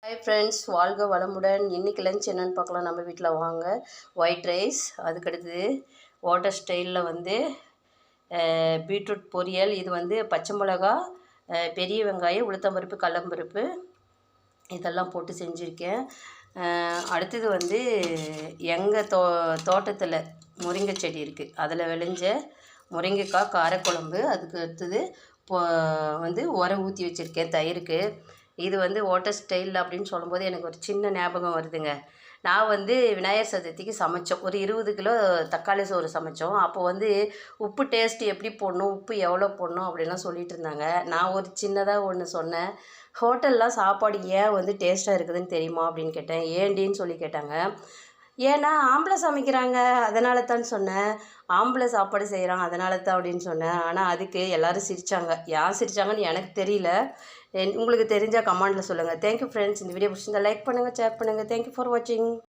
Hi friends, வாழ்க வளமுடன். இன்றைக்கி லஞ்ச் என்னென்னு பார்க்கலாம். நம்ம வீட்டில் வாங்க. ஒயிட் ரைஸ், அதுக்கடுத்தது வாட்டர் ஸ்டைலில் வந்து பீட்ரூட் பொரியல். இது வந்து பச்சை மிளகா, பெரிய வெங்காயம், உளுத்தம்பருப்பு, கடலம்பருப்பு இதெல்லாம் போட்டு செஞ்சுருக்கேன். அடுத்தது வந்து எங்கள் தோட்டத்தில் முருங்கை செடி இருக்குது. அதில் விளைஞ்ச முருங்கைக்காய் காரக்குழம்பு. அதுக்கு அடுத்தது வந்து உரம் ஊற்றி வச்சுருக்கேன் தயிருக்கு. இது வந்து வாட்டர் ஸ்டைல் அப்படின்னு சொல்லும்போது எனக்கு ஒரு சின்ன ஞாபகம் வருதுங்க. நான் வந்து விநாயகர் சதுர்த்திக்கு சமைச்சோம். ஒரு 20 கிலோ தக்காளி சோறு சமைச்சோம். அப்போ வந்து உப்பு டேஸ்ட்டு எப்படி போடணும், உப்பு எவ்வளோ போடணும் அப்படின்லாம் சொல்லிகிட்டு இருந்தாங்க. நான் ஒரு சின்னதாக ஒன்று சொன்னேன். ஹோட்டல்லாம் சாப்பாடு ஏன் வந்து டேஸ்ட்டாக இருக்குதுன்னு தெரியுமா அப்படின்னு கேட்டேன். ஏண்டின்னு சொல்லி கேட்டாங்க. ஏன்னா ஆம்பளை சமைக்கிறாங்க அதனால தான் சொன்னேன். ஆம்பளை சாப்பாடு செய்கிறான் அதனால தான் அப்படின்னு சொன்னேன். ஆனால் அதுக்கு எல்லோரும் சிரித்தாங்க. யார் சிரித்தாங்கன்னு எனக்கு தெரியல. உங்களுக்கு தெரிஞ்சால் கமெண்டில் சொல்லுங்கள். Thank you friends. இந்த வீடியோ பிடிச்சிருந்தா லைக் பண்ணுங்கள், ஷேர் பண்ணுங்கள். தேங்க்யூ ஃபார் வாட்சிங்.